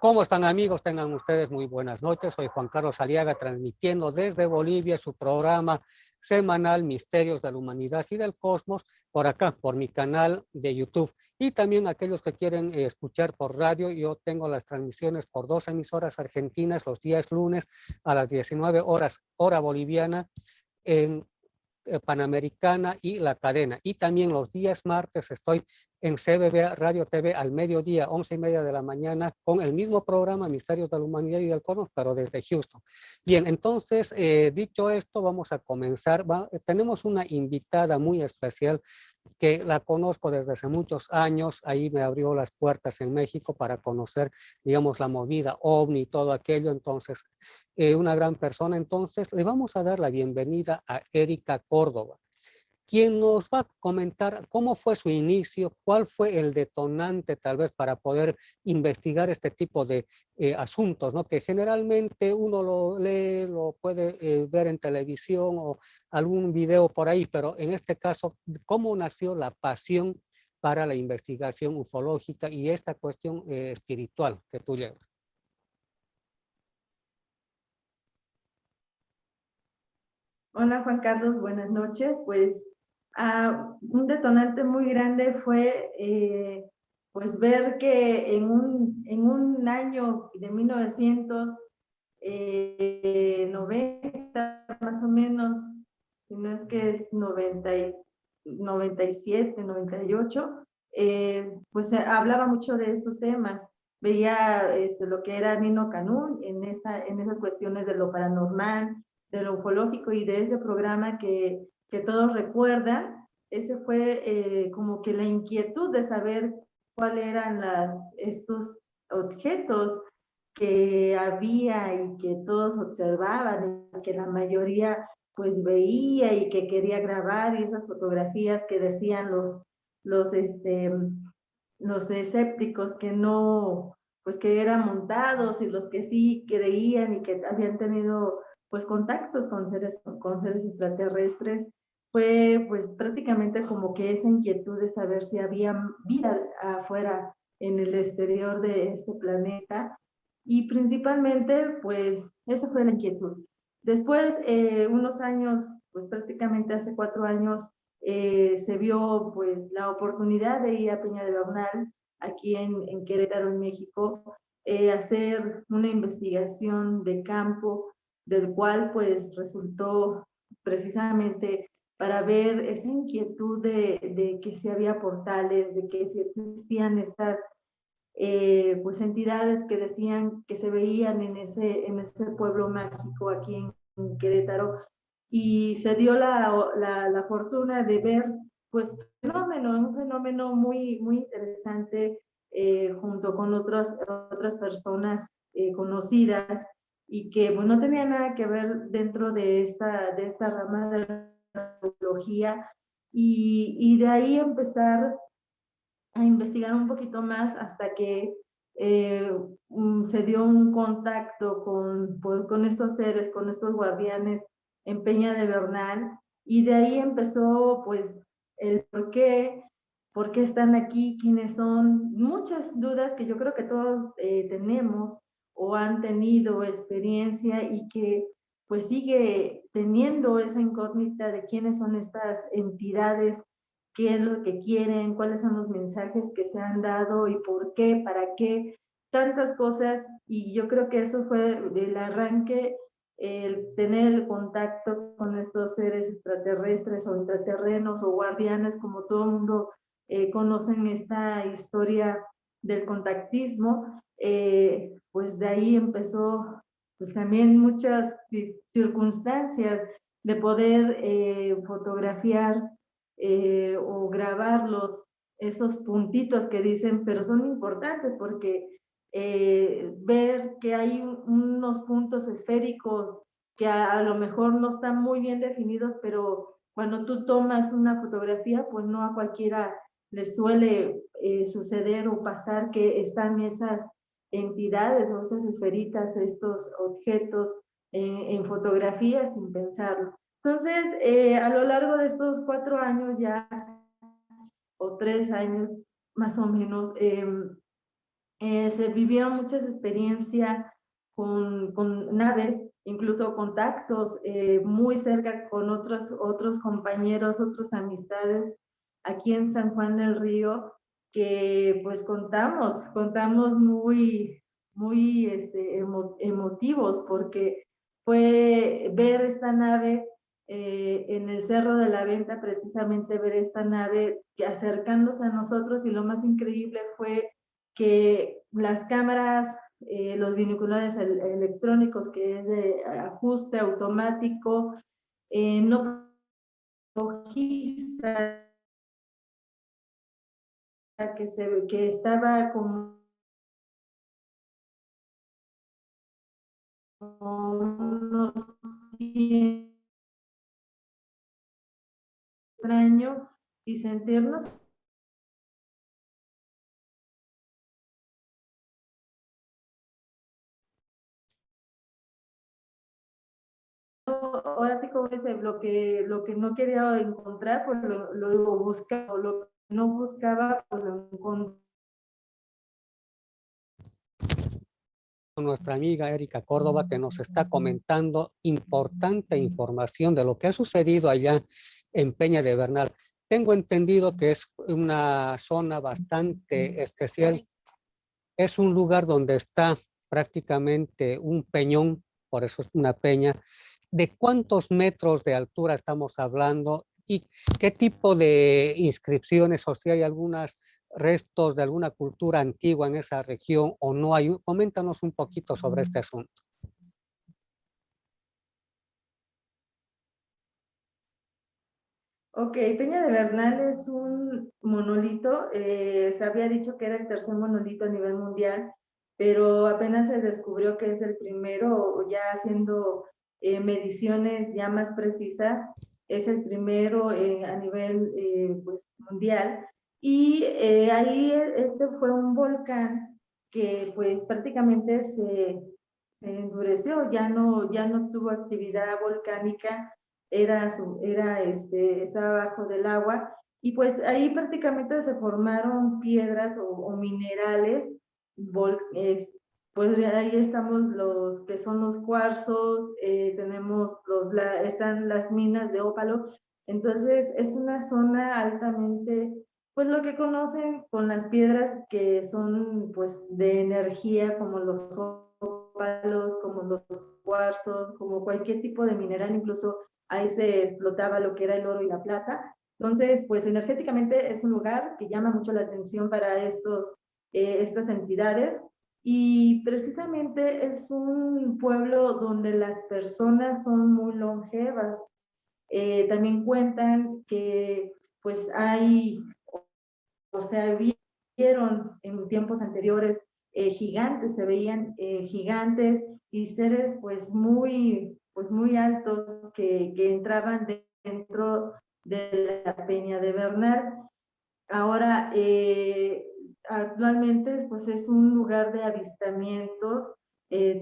¿Cómo están, amigos? Tengan ustedes muy buenas noches. Soy Juan Carlos Aliaga, transmitiendo desde Bolivia su programa semanal Misterios de la Humanidad y del Cosmos, por acá, por mi canal de YouTube. Y también aquellos que quieren escuchar por radio, yo tengo las transmisiones por 2 emisoras argentinas los días lunes a las 19 horas, hora boliviana, en Panamericana y La Cadena. Y también los días martes estoy en CBB Radio TV al mediodía, 11:30 de la mañana, con el mismo programa Misterios de la Humanidad y del Cosmos, pero desde Houston. Bien, entonces, dicho esto, vamos a comenzar. Tenemos una invitada muy especial que la conozco desde hace muchos años. Ahí me abrió las puertas en México para conocer, digamos, la movida OVNI y todo aquello. Entonces, una gran persona. Entonces, le vamos a dar la bienvenida a Erika Córdoba, quien nos va a comentar cómo fue su inicio, cuál fue el detonante tal vez para poder investigar este tipo de asuntos, ¿no? Que generalmente uno lo lee, lo puede ver en televisión o algún video por ahí, pero en este caso, ¿cómo nació la pasión para la investigación ufológica y esta cuestión espiritual que tú llevas? Hola Juan Carlos, buenas noches. Pues un detonante muy grande fue pues ver que en un año de 1990 más o menos, si no es que es 97, 98, pues hablaba mucho de estos temas. Veía lo que era Nino Canún en esas cuestiones de lo paranormal, de lo ufológico, y de ese programa que todos recuerdan. Ese fue como que la inquietud de saber cuáles eran estos objetos que había y que todos observaban, y que la mayoría pues veía y que quería grabar, y esas fotografías que decían los escépticos que no, pues que eran montados, y los que sí creían y que habían tenido pues contactos con seres extraterrestres. Fue pues prácticamente como que esa inquietud de saber si había vida afuera, en el exterior de este planeta. Y principalmente pues esa fue la inquietud. Después, unos años, pues prácticamente hace 4 años, se vio pues la oportunidad de ir a Peña de Bernal, aquí en Querétaro, en México, hacer una investigación de campo, del cual pues resultó precisamente para ver esa inquietud de que si había portales, de que si existían estas pues entidades que decían que se veían en ese pueblo mágico aquí en Querétaro. Y se dio la fortuna de ver pues un fenómeno muy, muy interesante, junto con otras personas conocidas, y que pues, no tenía nada que ver dentro de esta rama de la ufología. Y de ahí empezar a investigar un poquito más hasta que se dio un contacto con estos seres, con estos guardianes en Peña de Bernal. Y de ahí empezó pues el por qué están aquí, quiénes son, muchas dudas que yo creo que todos tenemos o han tenido experiencia, y que pues sigue teniendo esa incógnita de quiénes son estas entidades, qué es lo que quieren, cuáles son los mensajes que se han dado y por qué, para qué, tantas cosas. Y yo creo que eso fue el arranque, el tener el contacto con estos seres extraterrestres o intraterrenos o guardianes, como todo el mundo conoce en esta historia del contactismo. Pues de ahí empezó pues también muchas circunstancias de poder fotografiar o grabar esos puntitos que dicen, pero son importantes porque ver que hay unos puntos esféricos que a lo mejor no están muy bien definidos, pero cuando tú tomas una fotografía, pues no a cualquiera le suele suceder o pasar que están esas entidades o esas esferitas, estos objetos en fotografía sin pensarlo. Entonces, a lo largo de estos 4 años ya, o 3 años más o menos, Se vivieron muchas experiencias con naves, incluso contactos muy cerca con otros compañeros, otras amistades aquí en San Juan del Río, que pues contamos muy emotivos, porque fue ver esta nave en el Cerro de la Venta, precisamente ver esta nave acercándose a nosotros, y lo más increíble fue que las cámaras, los binoculares electrónicos, que es de ajuste automático, no que estaba como unos extraño, y sentirnos ahora sí, como dice, lo que no quería encontrar, pues lo buscaba, lo que no buscaba, pues lo encontré. Nuestra amiga Erika Córdoba, que nos está comentando importante información de lo que ha sucedido allá en Peña de Bernal. Tengo entendido que es una zona bastante especial. Es un lugar donde está prácticamente un peñón, por eso es una peña. ¿De cuántos metros de altura estamos hablando y qué tipo de inscripciones, o si hay algunos restos de alguna cultura antigua en esa región o no hay? Coméntanos un poquito sobre este asunto. Ok, Peña de Bernal es un monolito, se había dicho que era el tercer monolito a nivel mundial, pero apenas se descubrió que es el primero, ya haciendo mediciones ya más precisas, es el primero a nivel pues, mundial. Y ahí este fue un volcán que pues prácticamente se endureció, ya no tuvo actividad volcánica, estaba bajo del agua, y pues ahí prácticamente se formaron piedras o minerales, pues ahí estamos los que son los cuarzos, tenemos están las minas de ópalo. Entonces es una zona altamente, pues lo que conocen con las piedras que son pues de energía, como los ópalos, como los cuarzos, como cualquier tipo de mineral, incluso ahí se explotaba lo que era el oro y la plata. Entonces, pues energéticamente es un lugar que llama mucho la atención para estas entidades, y precisamente es un pueblo donde las personas son muy longevas. También cuentan que pues o sea, vieron en tiempos anteriores gigantes, se veían gigantes y seres pues muy altos que entraban dentro de la Peña de Bernal. Ahora, actualmente pues es un lugar de avistamientos.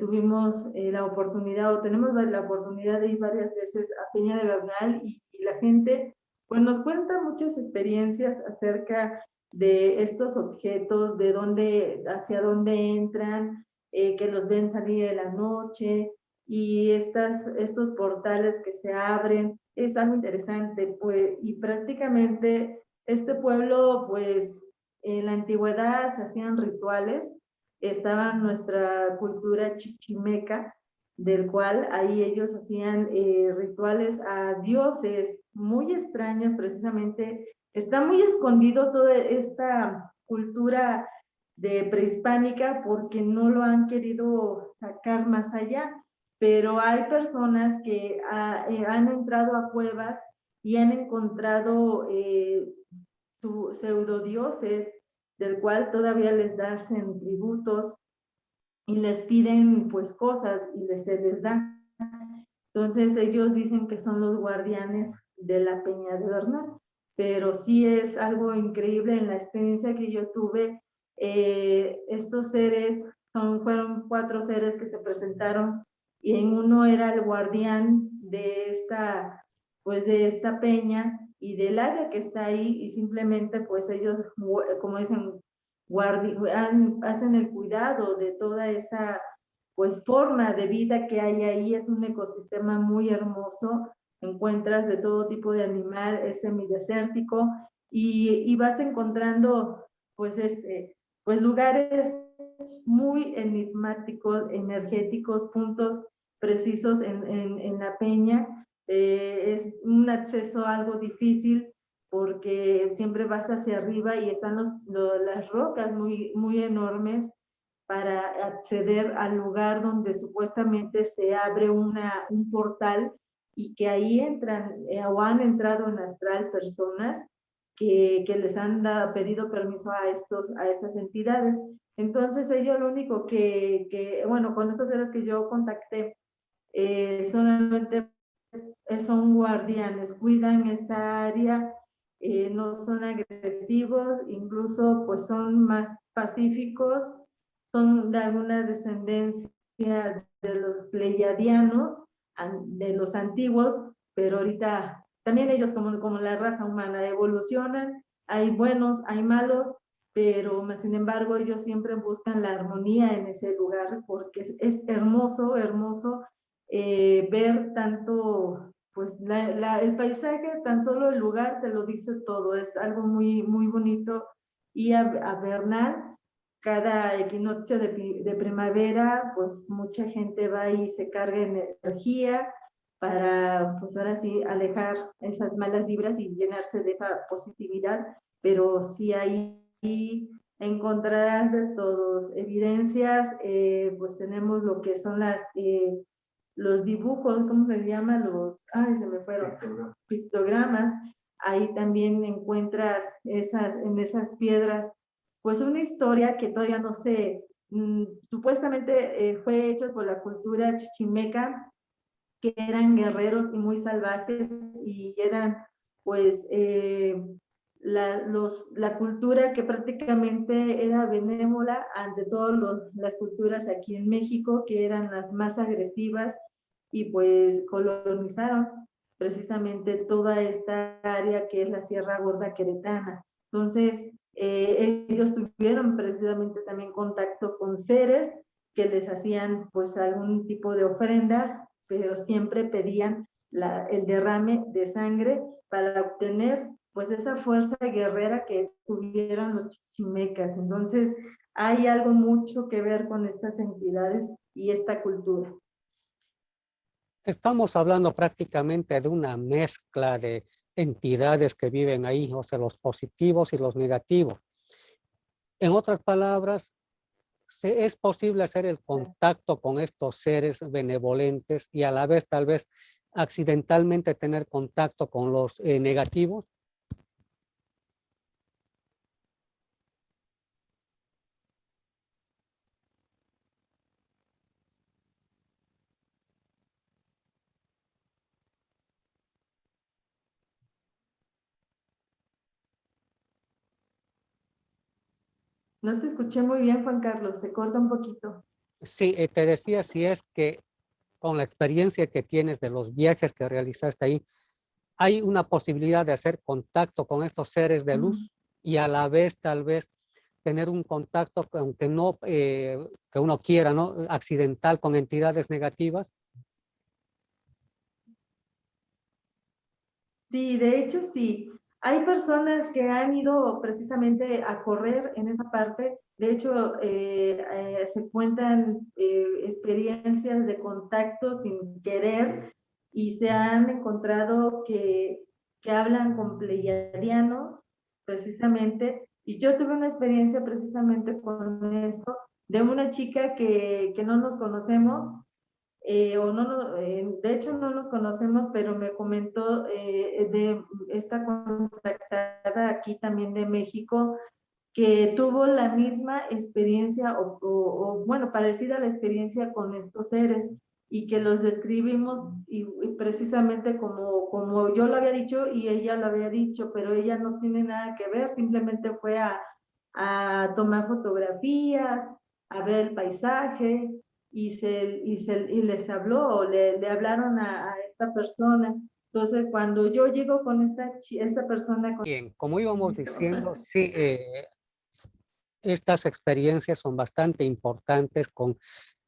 Tuvimos la oportunidad, o tenemos la oportunidad de ir varias veces a Peña de Bernal, y la gente pues nos cuenta muchas experiencias acerca de estos objetos, de hacia dónde entran, que los ven salir de la noche, y estos portales que se abren. Es algo interesante, pues, y prácticamente este pueblo, pues, en la antigüedad se hacían rituales, estaba nuestra cultura chichimeca, del cual ahí ellos hacían rituales a dioses muy extraños, precisamente. Está muy escondido toda esta cultura de prehispánica porque no lo han querido sacar más allá, pero hay personas que han entrado a cuevas y han encontrado pseudodioses, del cual todavía les hacen tributos y les piden pues cosas y se les da. Entonces ellos dicen que son los guardianes de la Peña de Bernal, pero sí es algo increíble en la experiencia que yo tuve. Estos seres fueron 4 seres que se presentaron, y en uno era el guardián de de esta peña y del área que está ahí, y simplemente pues ellos, como dicen, hacen el cuidado de toda esa pues forma de vida que hay ahí. Es un ecosistema muy hermoso, encuentras de todo tipo de animal, es semidesértico, y vas encontrando pues pues lugares muy enigmáticos, energéticos, puntos precisos en la peña. Es un acceso algo difícil porque siempre vas hacia arriba y están las rocas muy enormes para acceder al lugar donde supuestamente se abre un portal, y que ahí entran o han entrado en astral personas que les han pedido permiso a estas entidades. Entonces ellos lo único bueno, con estos seres que yo contacté, solamente son guardianes, cuidan esa área, no son agresivos, incluso pues son más pacíficos, son de alguna descendencia de los pleiadianos, de los antiguos, pero ahorita también ellos como la raza humana evolucionan, hay buenos, hay malos, pero sin embargo ellos siempre buscan la armonía en ese lugar porque es hermoso, hermoso ver tanto, pues el paisaje, tan solo el lugar te lo dice todo, es algo muy bonito. Y a Bernal, cada equinoccio de primavera, pues mucha gente va y se carga en energía para, pues ahora sí, alejar esas malas vibras y llenarse de esa positividad, pero sí ahí encontrarás de todos evidencias, pues tenemos lo que son los dibujos, ¿cómo se llama? Se me fueron, pictogramas. Ahí también encuentras en esas piedras, pues una historia que todavía no sé, supuestamente fue hecha por la cultura chichimeca, que eran guerreros y muy salvajes, y eran pues la cultura que prácticamente era benévola ante todas las culturas aquí en México, que eran las más agresivas, y pues colonizaron precisamente toda esta área que es la Sierra Gorda Queretana. Entonces, ellos tuvieron precisamente también contacto con seres que les hacían pues algún tipo de ofrenda, pero siempre pedían el derrame de sangre para obtener pues esa fuerza guerrera que tuvieron los chichimecas. Entonces hay algo mucho que ver con estas entidades y esta cultura. Estamos hablando prácticamente de una mezcla de entidades que viven ahí, o sea, los positivos y los negativos. En otras palabras, es posible hacer el contacto con estos seres benevolentes y a la vez tal vez accidentalmente tener contacto con los negativos. No te escuché muy bien, Juan Carlos, se corta un poquito. Sí, te decía si es que con la experiencia que tienes de los viajes que realizaste ahí, hay una posibilidad de hacer contacto con estos seres de luz y a la vez tal vez tener un contacto, aunque no que uno quiera, ¿no? Accidental, con entidades negativas. Sí, de hecho sí. Hay personas que han ido precisamente a correr en esa parte. De hecho, se cuentan experiencias de contacto sin querer, y se han encontrado que hablan con pleiadianos precisamente. Y yo tuve una experiencia precisamente con esto, de una chica que no nos conocemos, de hecho no nos conocemos, pero me comentó de esta contactada aquí también de México, que tuvo la misma experiencia bueno, parecida a la experiencia con estos seres, y que los describimos y precisamente como yo lo había dicho y ella lo había dicho, pero ella no tiene nada que ver, simplemente fue a tomar fotografías, a ver el paisaje, y les habló, le hablaron a esta persona. Entonces, cuando yo llego con esta persona... Bien, como íbamos diciendo, sí, estas experiencias son bastante importantes con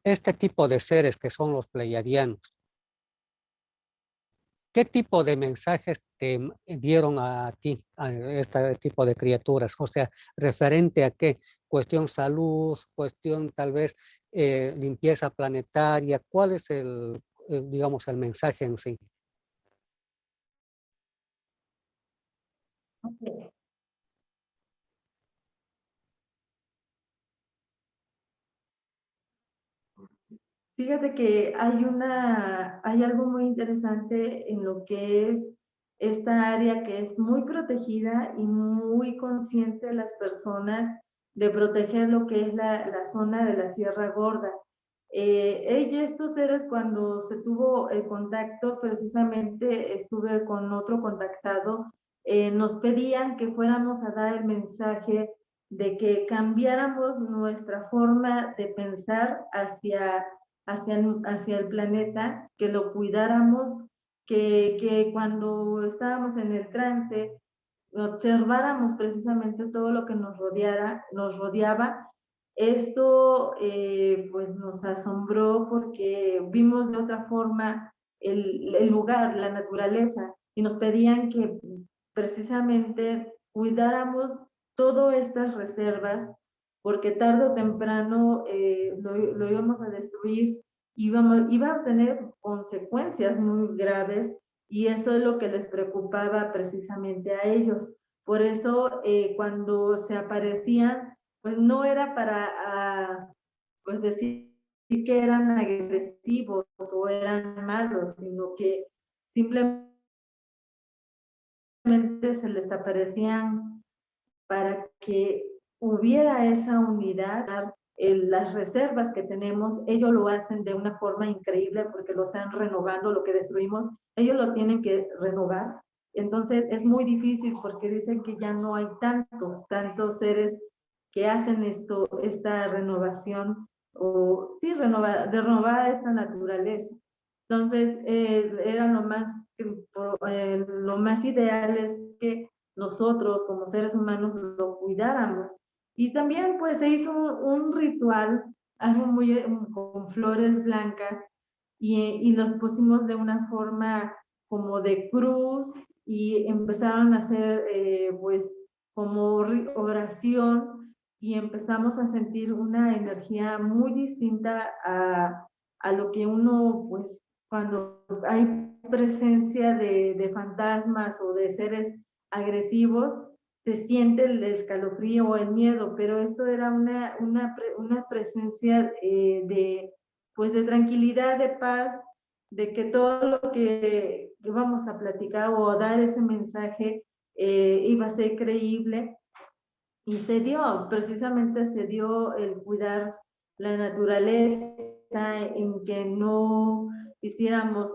este tipo de seres que son los pleiadianos. ¿Qué tipo de mensajes te dieron a ti, a este tipo de criaturas? O sea, referente a qué, cuestión salud, cuestión tal vez limpieza planetaria, ¿cuál es digamos, el mensaje en sí? Ok. Fíjate que hay algo muy interesante en lo que es esta área que es muy protegida y muy consciente de las personas de proteger lo que es la zona de la Sierra Gorda. Estos seres, cuando se tuvo el contacto, precisamente estuve con otro contactado, nos pedían que fuéramos a dar el mensaje de que cambiáramos nuestra forma de pensar hacia el planeta, que lo cuidáramos, que cuando estábamos en el trance, observáramos precisamente todo lo que nos rodeaba. Esto pues nos asombró porque vimos de otra forma el lugar, la naturaleza, y nos pedían que precisamente cuidáramos todas estas reservas, porque tarde o temprano lo íbamos a destruir, iba a tener consecuencias muy graves, y eso es lo que les preocupaba precisamente a ellos. Por eso cuando se aparecían, pues no era para pues decir que eran agresivos o eran malos, sino que simplemente se les aparecían para que hubiera esa unidad. Las reservas que tenemos, ellos lo hacen de una forma increíble porque lo están renovando, lo que destruimos, ellos lo tienen que renovar. Entonces es muy difícil porque dicen que ya no hay tantos seres que hacen esta renovación, o sí, renovar esta naturaleza. Entonces era lo más ideal es que nosotros como seres humanos lo cuidáramos. Y también pues se hizo un ritual, algo muy con flores blancas, y los pusimos de una forma como de cruz, y empezaron a hacer pues como oración, y empezamos a sentir una energía muy distinta a lo que uno, pues cuando hay presencia de fantasmas o de seres agresivos, se siente el escalofrío o el miedo, pero esto era una presencia pues de tranquilidad, de paz, de que todo lo que íbamos a platicar o dar ese mensaje iba a ser creíble. Y precisamente se dio el cuidar la naturaleza, en que no hiciéramos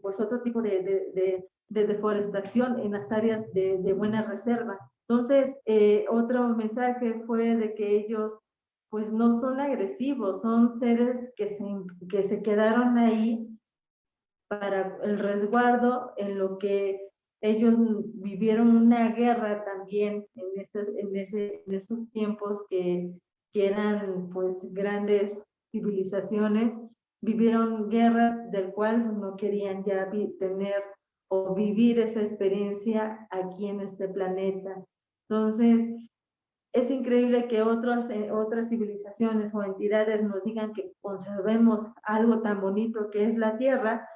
pues otro tipo de deforestación en las áreas de buena reserva. Entonces, otro mensaje fue de que ellos pues no son agresivos, son seres que se quedaron ahí para el resguardo, en lo que ellos vivieron una guerra también en esos tiempos que eran pues grandes civilizaciones, vivieron guerras del cual no querían ya tener o vivir esa experiencia aquí en este planeta. Entonces, es increíble que otras civilizaciones o entidades nos digan que conservemos algo tan bonito que es la Tierra,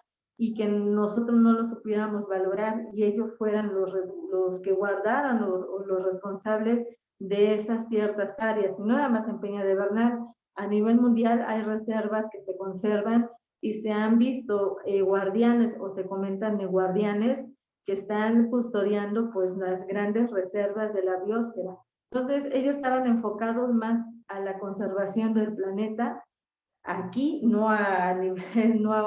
y que nosotros no lo supiéramos valorar, y ellos fueran los que guardaran o los responsables de esas ciertas áreas. Y no nada más en Peña de Bernal, a nivel mundial hay reservas que se conservan, y se han visto guardianes, o se comentan de guardianes que están custodiando pues las grandes reservas de la biosfera. Entonces ellos estaban enfocados más a la conservación del planeta aquí, no a nivel, no a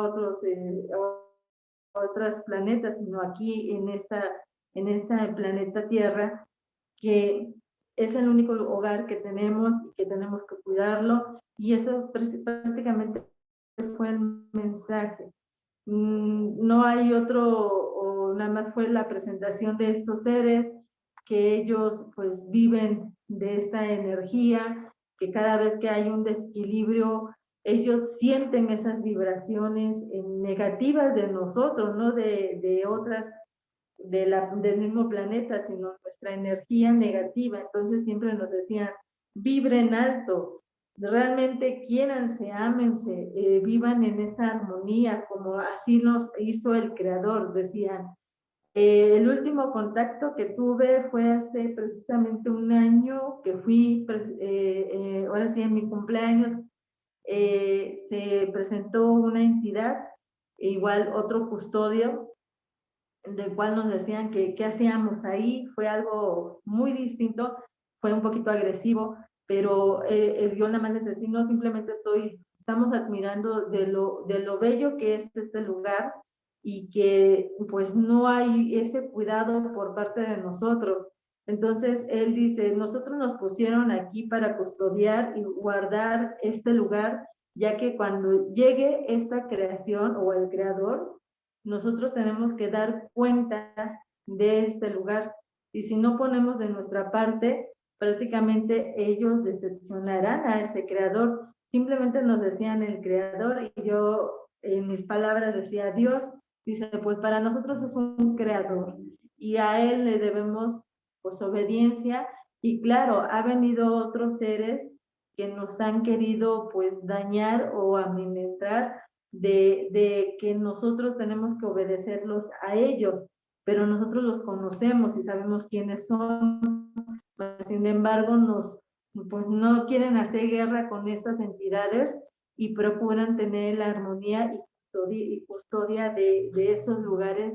otros planetas, sino aquí en esta planeta Tierra, que es el único hogar que tenemos y que tenemos que cuidarlo. Y eso prácticamente fue el mensaje. No hay otro, o nada más fue la presentación de estos seres, que ellos pues viven de esta energía, que cada vez que hay un desequilibrio, ellos sienten esas vibraciones negativas de nosotros, no de otras, del mismo planeta, sino nuestra energía negativa. Entonces siempre nos decían, vibren alto, realmente quiéranse, ámense, vivan en esa armonía, como así nos hizo el Creador, decían. El último contacto que tuve fue hace precisamente un año que fui, ahora sí en mi cumpleaños, se presentó una entidad, igual otro custodio, del cual nos decían que qué hacíamos ahí. Fue algo muy distinto, fue un poquito agresivo, pero yo nada más les decía, no, simplemente estamos admirando de lo bello que es este lugar y que pues no hay ese cuidado por parte de nosotros. Entonces él dice, nosotros nos pusieron aquí para custodiar y guardar este lugar, ya que cuando llegue esta creación o el creador, nosotros tenemos que dar cuenta de este lugar. Y si no ponemos de nuestra parte, prácticamente ellos decepcionarán a ese creador. Simplemente nos decían el creador y yo en mis palabras decía Dios, dice, pues para nosotros es un creador y a él le debemos pues obediencia. Y claro, ha venido otros seres que nos han querido pues dañar o amedrentar de que nosotros tenemos que obedecerlos a ellos, pero nosotros los conocemos y sabemos quiénes son. Sin embargo, pues no quieren hacer guerra con estas entidades y procuran tener la armonía y custodia de esos lugares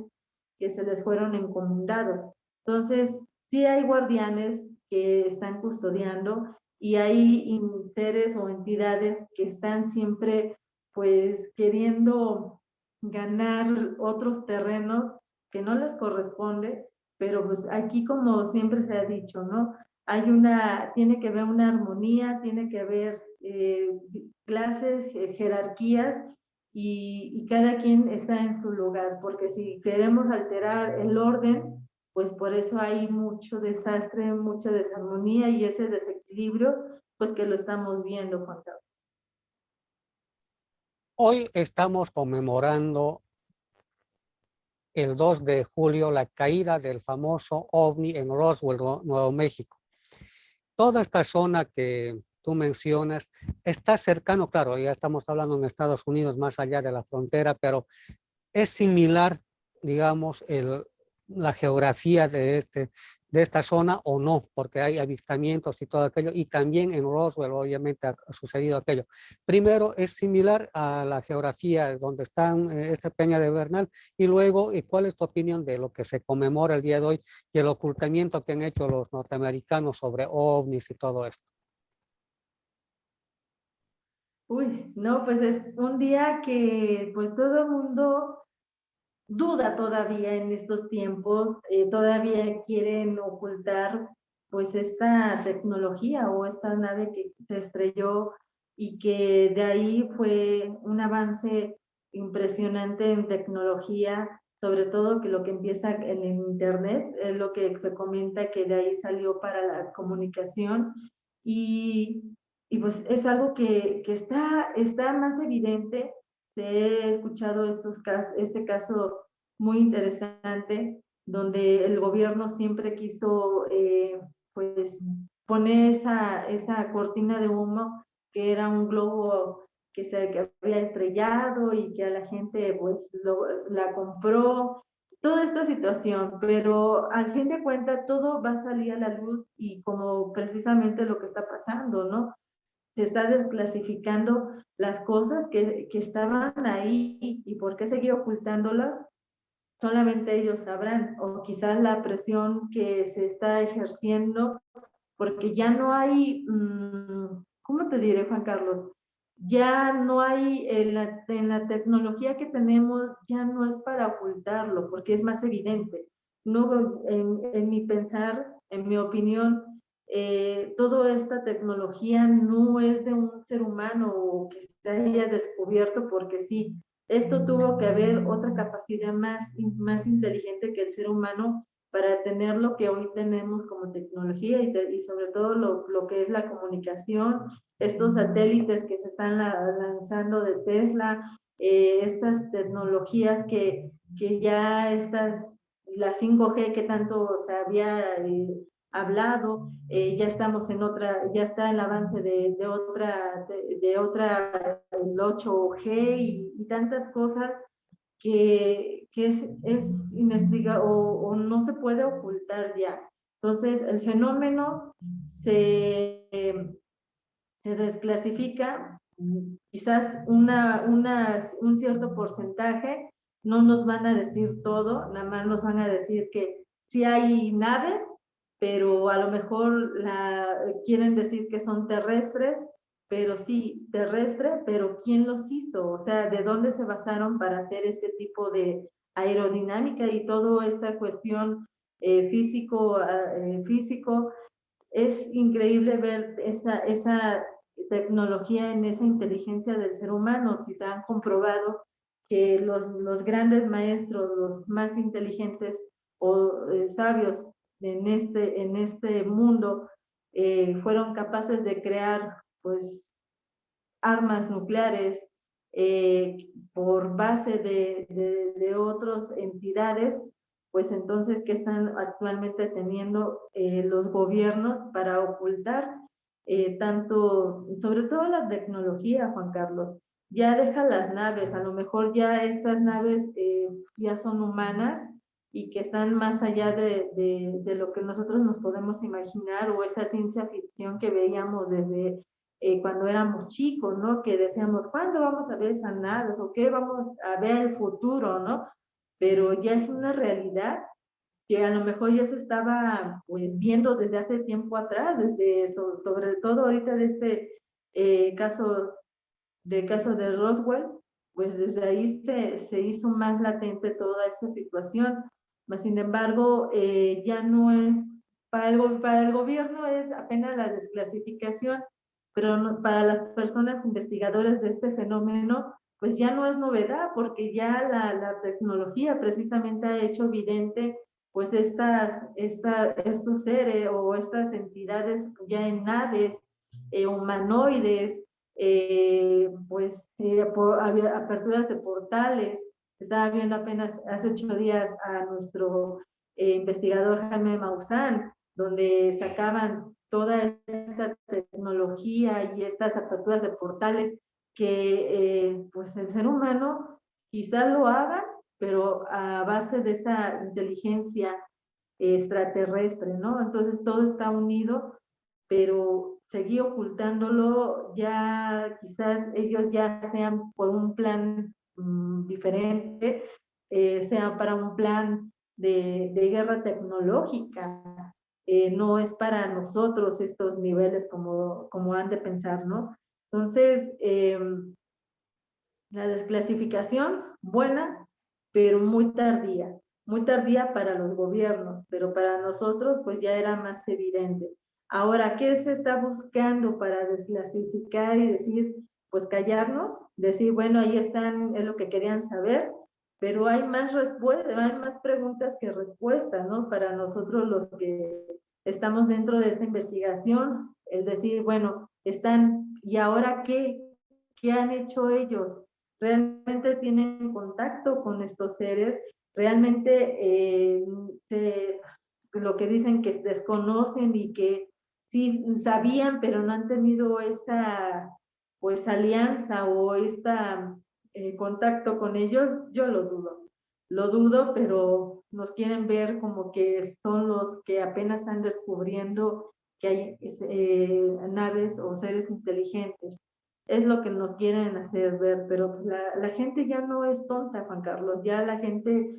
que se les fueron encomendados. Entonces, sí hay guardianes que están custodiando y hay seres o entidades que están siempre pues queriendo ganar otros terrenos que no les corresponde, pero pues aquí como siempre se ha dicho, ¿no? Tiene que haber una armonía, tiene que haber clases, jerarquías y cada quien está en su lugar, porque si queremos alterar el orden, pues por eso hay mucho desastre, mucha desarmonía y ese desequilibrio, pues que lo estamos viendo, Juan Carlos. Hoy estamos conmemorando el 2 de julio la caída del famoso ovni en Roswell, Nuevo México. Toda esta zona que tú mencionas está cercano, claro, ya estamos hablando en Estados Unidos, más allá de la frontera, pero es similar, digamos, la geografía de esta zona o no, porque hay avistamientos y todo aquello, y también en Roswell obviamente ha sucedido aquello. Primero es similar a la geografía donde están esta Peña de Bernal, y luego, ¿cuál es tu opinión de lo que se conmemora el día de hoy y el ocultamiento que han hecho los norteamericanos sobre ovnis y todo esto? Uy, no, pues es un día que pues todo el mundo duda todavía en estos tiempos, todavía quieren ocultar pues esta tecnología o esta nave que se estrelló y que de ahí fue un avance impresionante en tecnología, sobre todo que lo que empieza en el internet, es lo que se comenta que de ahí salió para la comunicación y, y pues es algo que está más evidente. Se he escuchado este caso muy interesante, donde el gobierno siempre quiso pues poner esa cortina de humo, que era un globo que había estrellado y que a la gente pues la compró, toda esta situación, pero al fin de cuentas todo va a salir a la luz y como precisamente lo que está pasando, ¿no? Se está desclasificando las cosas que estaban ahí y por qué seguir ocultándolas, solamente ellos sabrán, o quizás la presión que se está ejerciendo, porque ya no hay, ¿cómo te diré, Juan Carlos? Ya no hay, en la tecnología que tenemos, ya no es para ocultarlo, porque es más evidente. No, en mi pensar, en mi opinión, toda esta tecnología no es de un ser humano que se haya descubierto porque sí. Esto tuvo que haber otra capacidad más inteligente que el ser humano para tener lo que hoy tenemos como tecnología y sobre todo lo que es la comunicación, estos satélites que se están lanzando de Tesla, estas tecnologías que ya la 5G que tanto se había hablado, ya estamos en otra, ya está el avance de otra, el 8G y tantas cosas que es inexplicable o no se puede ocultar ya. Entonces, el fenómeno se desclasifica, quizás un cierto porcentaje, no nos van a decir todo, nada más nos van a decir que sí hay naves, pero a lo mejor quieren decir que son terrestres, pero sí, terrestre, pero ¿quién los hizo? O sea, ¿de dónde se basaron para hacer este tipo de aerodinámica y toda esta cuestión físico? Es increíble ver esa tecnología en esa inteligencia del ser humano. Si se han comprobado que los grandes maestros, los más inteligentes o sabios en este mundo, fueron capaces de crear pues armas nucleares por base de otras entidades, pues entonces, ¿qué están actualmente teniendo los gobiernos para ocultar tanto, sobre todo la tecnología, Juan Carlos? Ya deja las naves, a lo mejor ya estas naves ya son humanas y que están más allá de lo que nosotros nos podemos imaginar o esa ciencia ficción que veíamos desde cuando éramos chicos, ¿no? Que decíamos, ¿cuándo vamos a ver esas naves? ¿O qué vamos a ver el futuro, ¿no? Pero ya es una realidad que a lo mejor ya se estaba pues viendo desde hace tiempo atrás, sobre todo ahorita de este caso de Roswell, pues desde ahí se hizo más latente toda esta situación. Mas, sin embargo, ya no es, para el gobierno es apenas la desclasificación, pero no, para las personas investigadoras de este fenómeno, pues ya no es novedad, porque ya la tecnología precisamente ha hecho evidente pues estos seres o estas entidades ya en naves humanoides, había aperturas de portales. Estaba viendo apenas hace 8 días a nuestro investigador Jaime Maussan, donde sacaban toda esta tecnología y estas aperturas de portales que pues el ser humano quizás lo haga, pero a base de esta inteligencia extraterrestre, ¿no? Entonces todo está unido, pero seguir ocultándolo, ya quizás ellos ya sean por un plan diferente, sea para un plan de guerra tecnológica, no es para nosotros estos niveles como han de pensar, ¿no? Entonces, la desclasificación, buena, pero muy tardía para los gobiernos, pero para nosotros pues ya era más evidente. Ahora, ¿qué se está buscando para desclasificar y decir, pues callarnos? Decir, bueno, ahí están, es lo que querían saber, pero hay más respuestas, hay más preguntas que respuestas, ¿no? Para nosotros los que estamos dentro de esta investigación, es decir, bueno, están, ¿y ahora qué? ¿Qué han hecho ellos? ¿Realmente tienen contacto con estos seres? ¿Realmente lo que dicen que desconocen y que sí sabían, pero no han tenido esa pues alianza o esta contacto con ellos? Yo lo dudo, pero nos quieren ver como que son los que apenas están descubriendo que hay naves o seres inteligentes. Es lo que nos quieren hacer ver, pero la gente ya no es tonta, Juan Carlos, ya la gente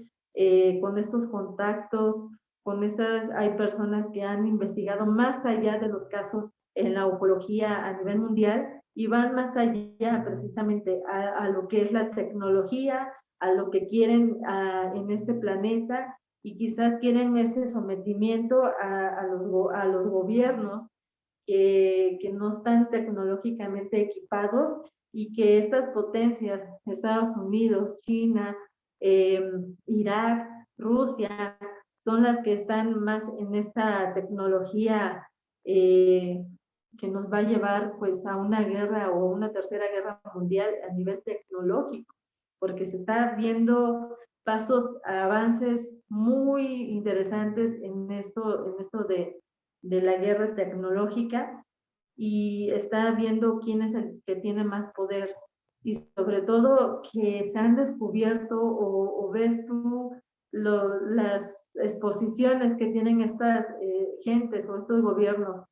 con estos contactos, hay personas que han investigado más allá de los casos en la ufología a nivel mundial y van más allá precisamente a lo que es la tecnología, a lo que quieren en este planeta y quizás quieren ese sometimiento a los gobiernos que no están tecnológicamente equipados y que estas potencias, Estados Unidos, China, Irak, Rusia, son las que están más en esta tecnología que nos va a llevar pues a una guerra o una tercera guerra mundial a nivel tecnológico, porque se está viendo pasos, avances muy interesantes en esto de la guerra tecnológica, y está viendo quién es el que tiene más poder, y sobre todo que se han descubierto o ves tú las exposiciones que tienen estas gentes o estos gobiernos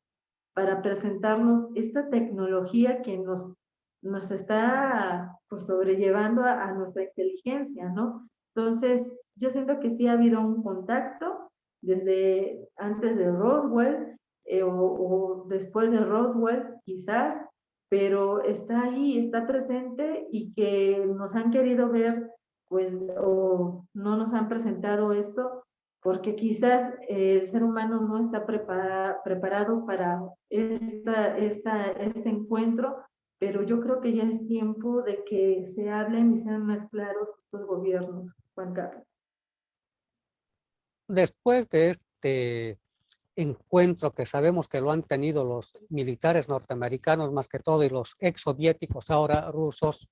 para presentarnos esta tecnología que nos está pues sobrellevando a nuestra inteligencia, ¿no? Entonces, yo siento que sí ha habido un contacto desde antes de Roswell o después de Roswell, quizás, pero está ahí, está presente, y que nos han querido ver, pues, o no nos han presentado esto, porque quizás el ser humano no está preparado para este encuentro, pero yo creo que ya es tiempo de que se hablen y sean más claros estos gobiernos, Juan Carlos. Después de este encuentro que sabemos que lo han tenido los militares norteamericanos más que todo y los ex soviéticos, ahora rusos,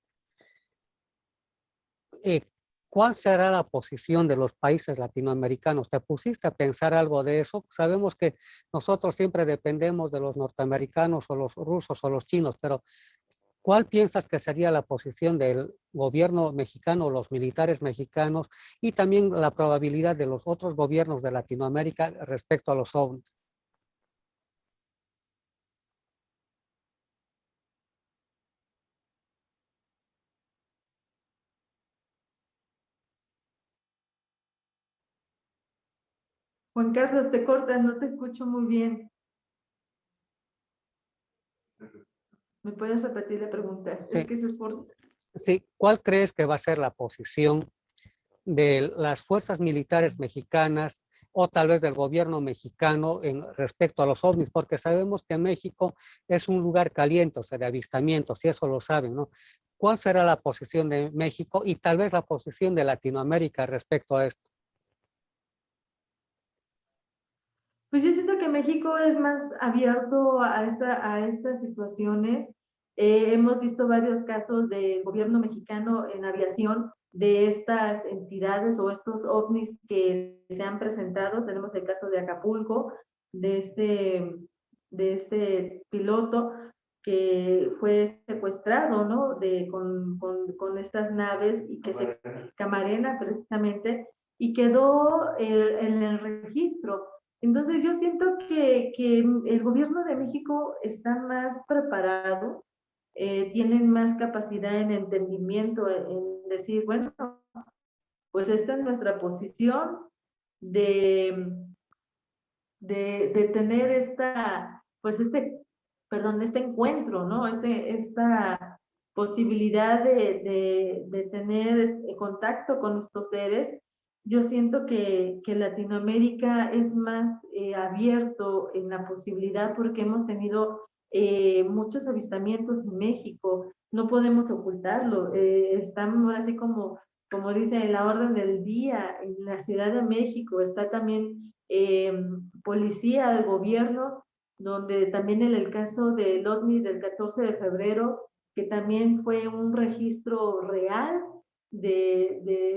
¿cuál será la posición de los países latinoamericanos? ¿Te pusiste a pensar algo de eso? Sabemos que nosotros siempre dependemos de los norteamericanos o los rusos o los chinos, pero ¿cuál piensas que sería la posición del gobierno mexicano, los militares mexicanos, y también la probabilidad de los otros gobiernos de Latinoamérica respecto a los ovnis? Juan Carlos, te cortas, no te escucho muy bien. ¿Me puedes repetir la pregunta? Sí. Es que eso es por... Sí, ¿cuál crees que va a ser la posición de las fuerzas militares mexicanas o tal vez del gobierno mexicano en respecto a los ovnis? Porque sabemos que México es un lugar caliente, o sea, de avistamientos, y eso lo saben, ¿no? ¿Cuál será la posición de México y tal vez la posición de Latinoamérica respecto a esto? Pues yo siento que México es más abierto a estas situaciones. Hemos visto varios casos del gobierno mexicano en aviación de estas entidades o estos ovnis que se han presentado. Tenemos el caso de Acapulco, de este piloto que fue secuestrado, ¿no? Con estas naves, y que se... Camarena, precisamente, y quedó en el registro. Entonces yo siento que el gobierno de México está más preparado, tienen más capacidad en entendimiento, en decir, bueno, pues esta es nuestra posición de, de tener pues este encuentro, ¿no? Esta posibilidad de tener contacto con estos seres. Yo siento que Latinoamérica es más abierto en la posibilidad, porque hemos tenido muchos avistamientos en México, no podemos ocultarlo, estamos así como dice en la orden del día, en la Ciudad de México está también policía del gobierno, donde también en el caso del OVNI del 14 de febrero, que también fue un registro real de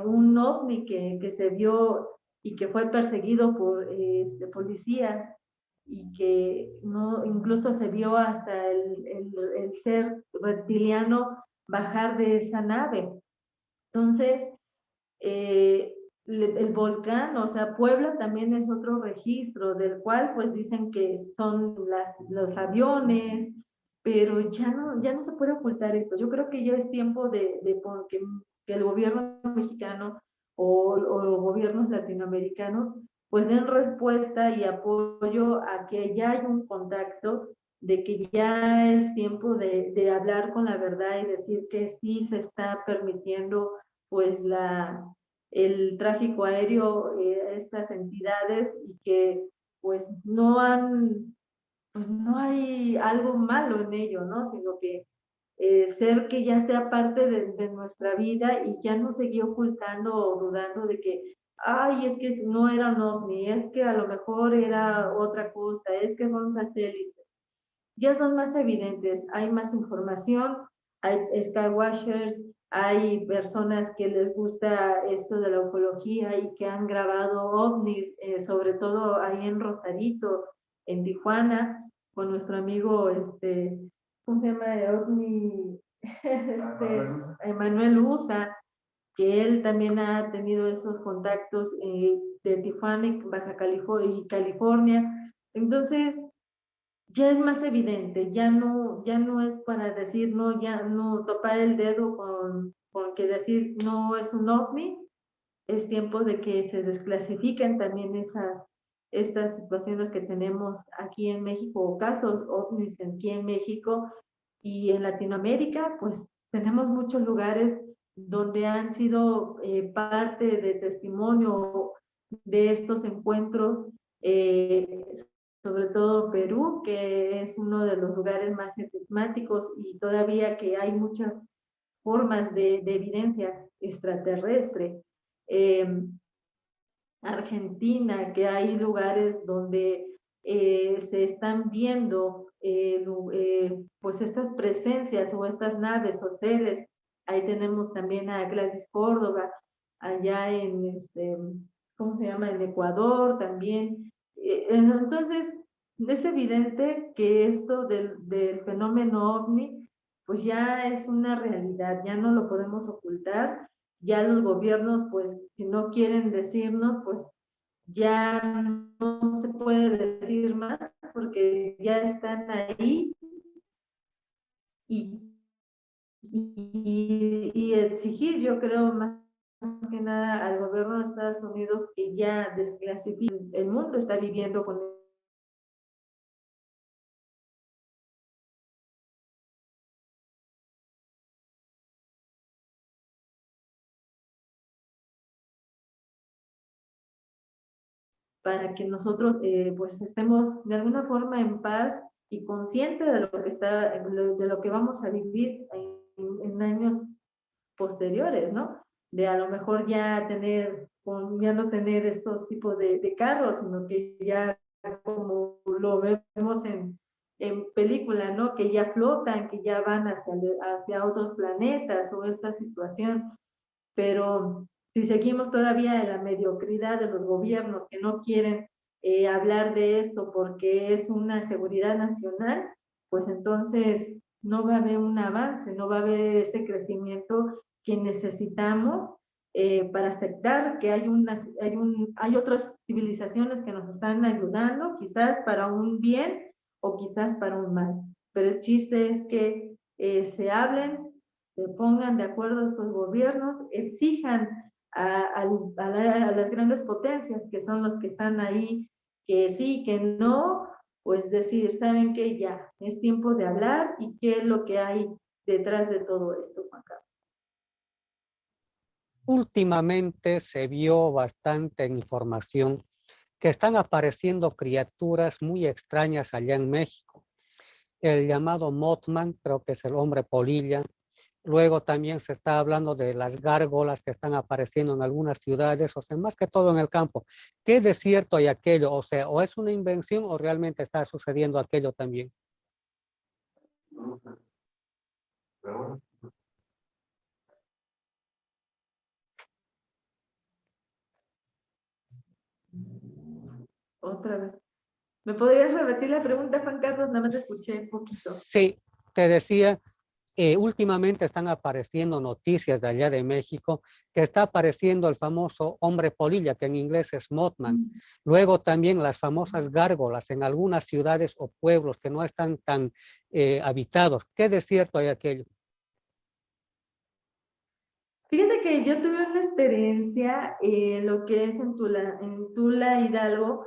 un OVNI que se vio y que fue perseguido por policías, y que no, incluso se vio hasta el ser reptiliano bajar de esa nave. Entonces, el volcán, o sea, Puebla también es otro registro, del cual pues dicen que son los aviones, pero ya no se puede ocultar esto. Yo creo que ya es tiempo que el gobierno mexicano o los gobiernos latinoamericanos pues den respuesta y apoyo a que ya hay un contacto, de que ya es tiempo de hablar con la verdad y decir que sí se está permitiendo pues el tráfico aéreo, estas entidades, y que pues pues no hay algo malo en ello, ¿no? Sino que ser que ya sea parte de nuestra vida, y ya no seguir ocultando o dudando de que ay, es que no era un ovni, es que a lo mejor era otra cosa, es que son satélites. Ya son más evidentes, hay más información, hay skywatchers, hay personas que les gusta esto de la ufología y que han grabado ovnis, sobre todo ahí en Rosarito, en Tijuana, con nuestro amigo, ¿cómo se llama? OVNI, Emanuel Usa, que él también ha tenido esos contactos de Tijuana, Baja California y California. Entonces, ya es más evidente, ya no es para decir, no, ya no topar el dedo con que decir no es un ovni, es tiempo de que se desclasifiquen también estas situaciones que tenemos aquí en México, o casos ovnis aquí en México y en Latinoamérica, pues tenemos muchos lugares donde han sido parte de testimonio de estos encuentros, sobre todo Perú, que es uno de los lugares más enigmáticos y todavía que hay muchas formas de evidencia extraterrestre. Argentina, que hay lugares donde se están viendo pues estas presencias o estas naves o seres. Ahí tenemos también a Gladys Córdoba, allá ¿cómo se llama? En Ecuador también. Entonces, es evidente que esto del fenómeno OVNI, pues ya es una realidad, ya no lo podemos ocultar. Ya los gobiernos, pues, si no quieren decirnos, pues ya no se puede decir más porque ya están ahí y, y exigir, yo creo, más que nada al gobierno de Estados Unidos que ya desclasifique. El mundo está viviendo con para que nosotros pues estemos de alguna forma en paz y conscientes de lo que de lo que vamos a vivir en años posteriores, ¿no? De a lo mejor ya ya no tener estos tipos de carros, sino que ya como lo vemos en película, ¿no? Que ya flotan, que ya van hacia otros planetas o esta situación, pero si seguimos todavía en la mediocridad de los gobiernos que no quieren hablar de esto porque es una seguridad nacional, pues entonces no va a haber un avance, no va a haber ese crecimiento que necesitamos para aceptar que hay otras civilizaciones que nos están ayudando, quizás para un bien o quizás para un mal. Pero el chiste es que se hablen, se pongan de acuerdo estos gobiernos, exijan a las grandes potencias, que son los que están ahí, que sí, que no, pues decir, ¿saben qué? Ya, es tiempo de hablar y qué es lo que hay detrás de todo esto, Juan Carlos. Últimamente se vio bastante en información que están apareciendo criaturas muy extrañas allá en México. El llamado Mothman, creo que es el hombre polilla. Luego también se está hablando de las gárgolas que están apareciendo en algunas ciudades, o sea, más que todo en el campo. ¿Qué de cierto hay aquello? O sea, o es una invención o realmente está sucediendo aquello también. Otra vez. ¿Me podrías repetir la pregunta, Juan Carlos? Nada más te escuché un poquito. Sí, te decía, últimamente están apareciendo noticias de allá de México que está apareciendo el famoso hombre polilla, que en inglés es Mothman. Luego también las famosas gárgolas en algunas ciudades o pueblos que no están tan habitados. ¿Qué de cierto hay aquello? Fíjate que yo tuve una experiencia, lo que es en Tula Hidalgo,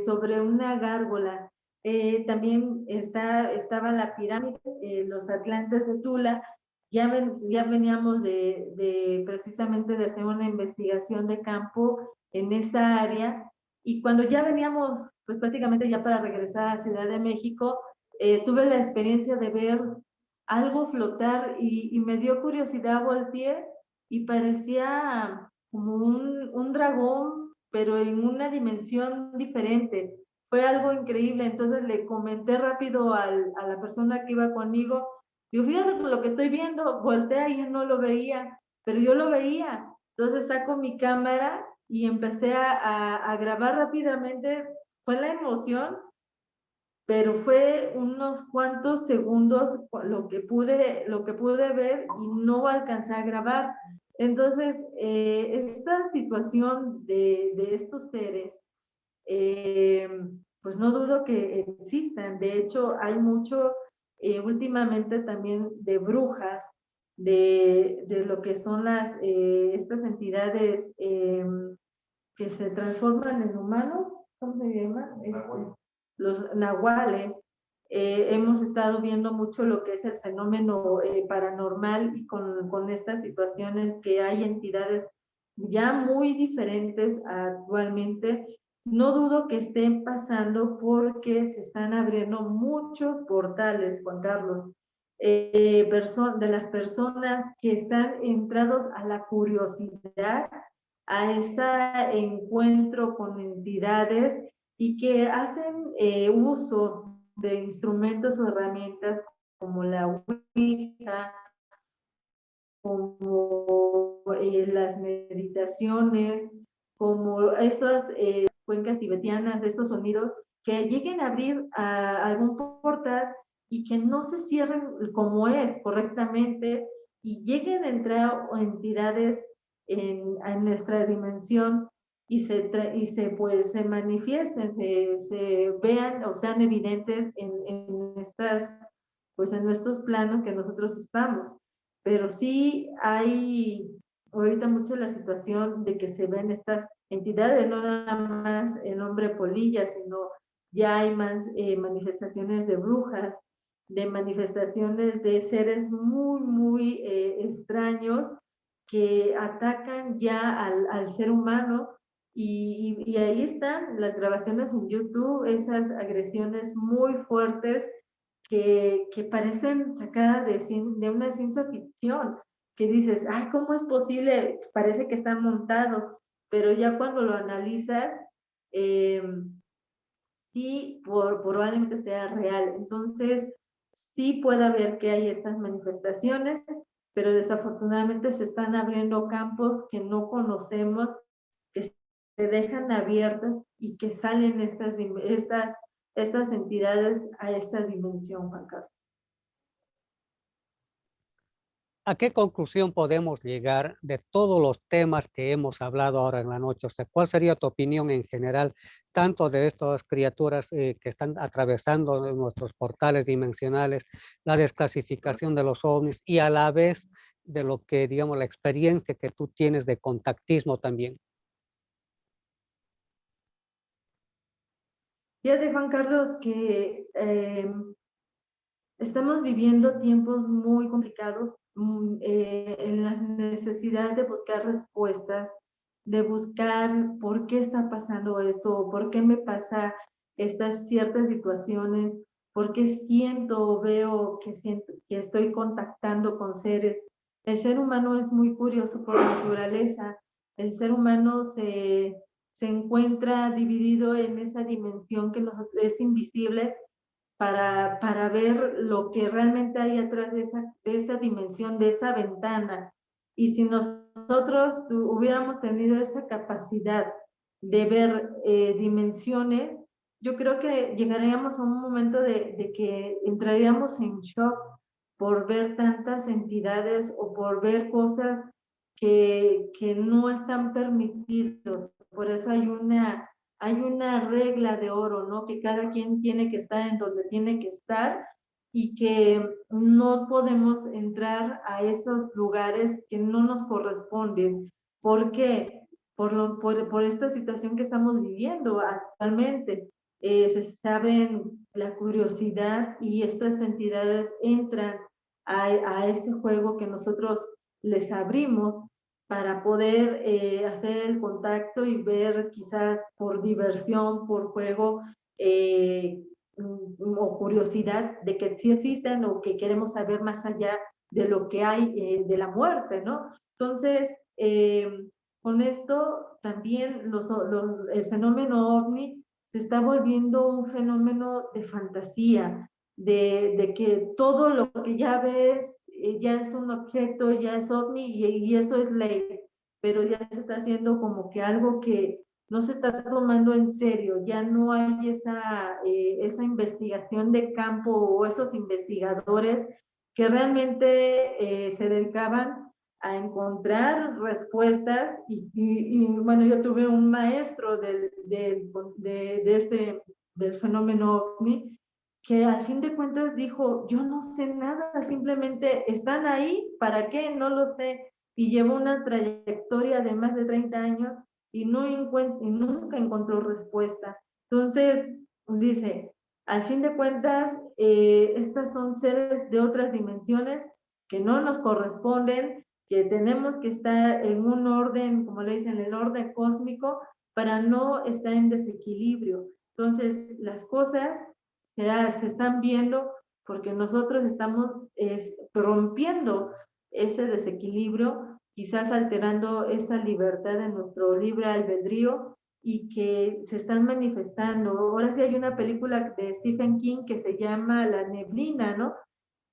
sobre una gárgola. También estaba la pirámide, los Atlantes de Tula. Ya veníamos precisamente de hacer una investigación de campo en esa área, y cuando ya veníamos, pues prácticamente ya para regresar a Ciudad de México, tuve la experiencia de ver algo flotar y me dio curiosidad, volteé y parecía como un dragón, pero en una dimensión diferente. Fue algo increíble, entonces le comenté rápido a la persona que iba conmigo, digo, fíjate lo que estoy viendo, voltea y yo no lo veía, pero yo lo veía. Entonces saco mi cámara y empecé a grabar rápidamente. Fue la emoción, pero fue unos cuantos segundos lo que pude ver y no alcancé a grabar. Entonces, esta situación de estos seres, eh, pues no dudo que existan. De hecho, hay mucho últimamente también de brujas, de lo que son estas entidades que se transforman en humanos, ¿cómo se llama? Los nahuales. Hemos estado viendo mucho lo que es el fenómeno paranormal y con estas situaciones que hay entidades ya muy diferentes actualmente. No dudo que estén pasando porque se están abriendo muchos portales, Juan Carlos, de las personas que están entrados a la curiosidad, a este encuentro con entidades y que hacen uso de instrumentos o herramientas como la Ouija, como las meditaciones, como esas cuencas tibetanas, estos sonidos que lleguen a abrir a algún portal y que no se cierren como es correctamente y lleguen a entrar entidades en nuestra dimensión y se manifiesten, se vean o sean evidentes pues en nuestros planos que nosotros estamos. Pero sí hay ahorita mucho la situación de que se ven estas entidades, no nada más el hombre polilla, sino ya hay más manifestaciones de brujas, de manifestaciones de seres muy, muy extraños que atacan ya al ser humano y ahí están las grabaciones en YouTube, esas agresiones muy fuertes que parecen sacadas de una ciencia ficción, que dices, ay, ¿cómo es posible? Parece que está montado, pero ya cuando lo analizas, eh, sí, probablemente sea real. Entonces, sí puede haber que hay estas manifestaciones, pero desafortunadamente se están abriendo campos que no conocemos, que se dejan abiertas y que salen estas entidades a esta dimensión, Juan Carlos. ¿A qué conclusión podemos llegar de todos los temas que hemos hablado ahora en la noche? O sea, ¿cuál sería tu opinión en general, tanto de estas criaturas que están atravesando nuestros portales dimensionales, la desclasificación de los ovnis y a la vez de lo que, digamos, la experiencia que tú tienes de contactismo también? Fíjate, Juan Carlos, que estamos viviendo tiempos muy complicados en la necesidad de buscar respuestas, de buscar por qué está pasando esto, por qué me pasa estas ciertas situaciones, por qué siento o veo que estoy contactando con seres. El ser humano es muy curioso por naturaleza. El ser humano se encuentra dividido en esa dimensión que es invisible para ver lo que realmente hay atrás de esa dimensión, de esa ventana. Y si nosotros hubiéramos tenido esa capacidad de ver dimensiones, yo creo que llegaríamos a un momento de que entraríamos en shock por ver tantas entidades o por ver cosas que no están permitidos. Por eso hay una regla de oro, ¿no? Que cada quien tiene que estar en donde tiene que estar y que no podemos entrar a esos lugares que no nos corresponden. ¿Por qué? Por esta situación que estamos viviendo actualmente. Se saben la curiosidad y estas entidades entran a ese juego que nosotros les abrimos para poder hacer el contacto y ver quizás por diversión, por juego o curiosidad de que sí existen o que queremos saber más allá de lo que hay de la muerte, ¿no? Entonces, con esto también el fenómeno ovni se está volviendo un fenómeno de fantasía, de que todo lo que ya ves ya es un objeto, ya es ovni y eso es ley, pero ya se está haciendo como que algo que no se está tomando en serio, ya no hay esa investigación de campo o esos investigadores que realmente se dedicaban a encontrar respuestas bueno, yo tuve un maestro del fenómeno OVNI que al fin de cuentas dijo, yo no sé nada, simplemente están ahí, ¿para qué? No lo sé. Y llevó una trayectoria de más de 30 años y nunca encontró respuesta. Entonces, dice, al fin de cuentas, estas son seres de otras dimensiones que no nos corresponden, que tenemos que estar en un orden, como le dicen, el orden cósmico, para no estar en desequilibrio. Entonces, las cosas se están viendo porque nosotros estamos rompiendo ese desequilibrio, quizás alterando esa libertad de nuestro libre albedrío y que se están manifestando. Ahora sí hay una película de Stephen King que se llama La Neblina, ¿no?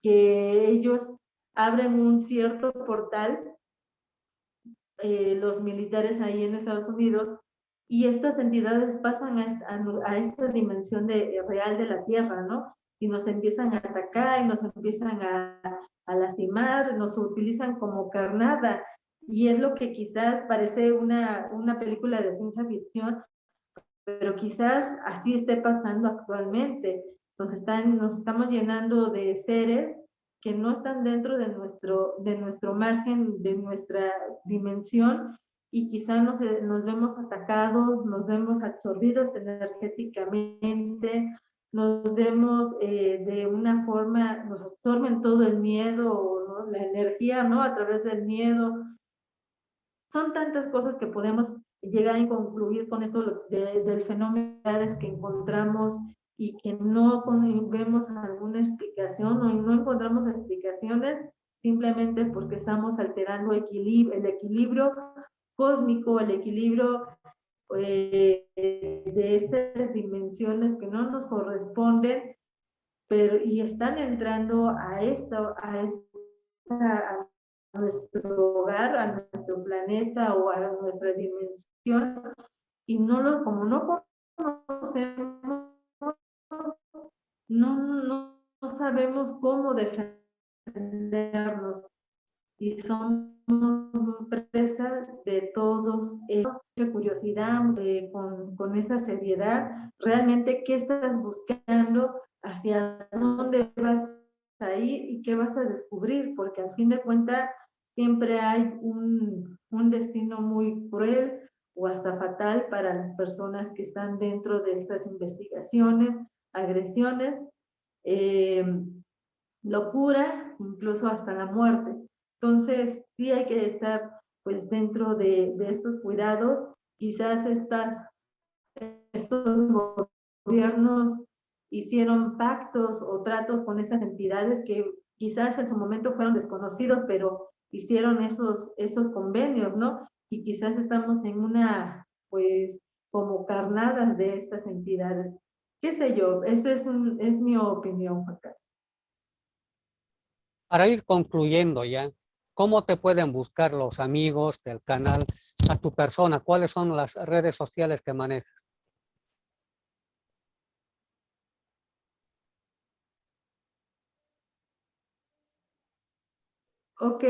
Que ellos abren un cierto portal, los militares ahí en Estados Unidos, y estas entidades pasan a esta dimensión real de la Tierra, ¿no? Y nos empiezan a atacar, y nos empiezan a lastimar, nos utilizan como carnada, y es lo que quizás parece una película de ciencia ficción, pero quizás así esté pasando actualmente. Nos estamos llenando de seres que no están dentro de nuestro margen, de nuestra dimensión, y quizás nos vemos atacados, nos vemos absorbidos energéticamente, nos vemos de una forma, nos absorben todo el miedo, ¿no? La energía, ¿no? A través del miedo. Son tantas cosas que podemos llegar a concluir con esto del fenómeno que encontramos y que no vemos alguna explicación o no encontramos explicaciones simplemente porque estamos alterando el equilibrio cósmico, el equilibrio de estas dimensiones que no nos corresponden, pero y están entrando a nuestro hogar, a nuestro planeta o a nuestra dimensión, y como no conocemos, no sabemos cómo defendernos y somos presa de todos. Mucha curiosidad con esa seriedad, realmente qué estás buscando, hacia dónde vas a ir y qué vas a descubrir, porque al fin de cuentas siempre hay un destino muy cruel o hasta fatal para las personas que están dentro de estas investigaciones, agresiones, locura, incluso hasta la muerte. Entonces, sí hay que estar pues dentro de estos cuidados. Quizás estos gobiernos hicieron pactos o tratos con esas entidades que quizás en su momento fueron desconocidos, pero hicieron esos convenios, ¿no? Y quizás estamos en pues, como carnadas de estas entidades. ¿Qué sé yo? Esa es mi opinión, Juan Carlos. Para ir concluyendo ya, ¿cómo te pueden buscar los amigos del canal a tu persona? ¿Cuáles son las redes sociales que manejas? Ok,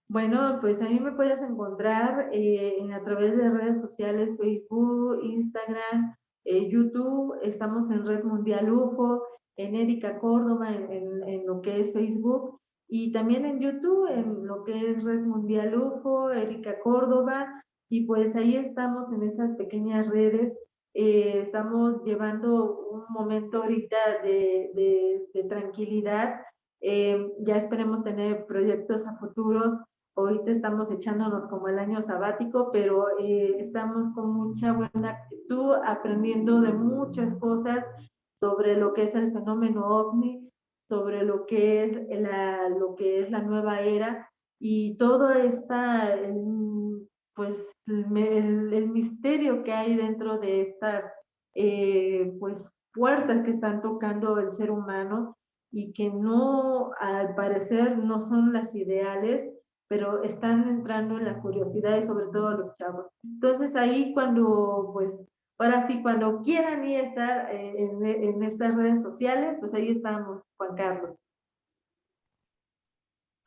bueno, pues a mí me puedes encontrar a través de redes sociales, Facebook, Instagram, YouTube. Estamos en Red Mundial UFO, en Erika Córdoba, en lo que es Facebook, y también en YouTube, en lo que es Red Mundial UFO, Erika Córdoba, y pues ahí estamos en esas pequeñas redes. Estamos llevando un momento ahorita de tranquilidad. Ya esperemos tener proyectos a futuros. Ahorita estamos echándonos como el año sabático, pero estamos con mucha buena actitud, aprendiendo de muchas cosas sobre lo que es el fenómeno OVNI, sobre lo que es la nueva era, y todo está pues el misterio que hay dentro de estas pues puertas que están tocando el ser humano y que no, al parecer, no son las ideales, pero están entrando en la curiosidad y sobre todo los chavos. Entonces ahí cuando, pues, ahora sí, cuando quieran ir a estar en estas redes sociales, pues ahí estamos, Juan Carlos.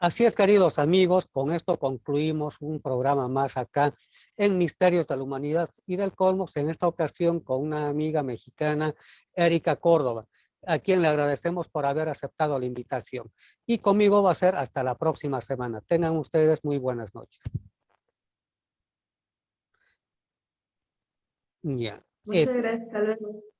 Así es, queridos amigos, con esto concluimos un programa más acá en Misterios de la Humanidad y del Cosmos, en esta ocasión con una amiga mexicana, Erika Córdoba, a quien le agradecemos por haber aceptado la invitación. Y conmigo va a ser hasta la próxima semana. Tengan ustedes muy buenas noches. Ya. Muchas gracias, hasta luego.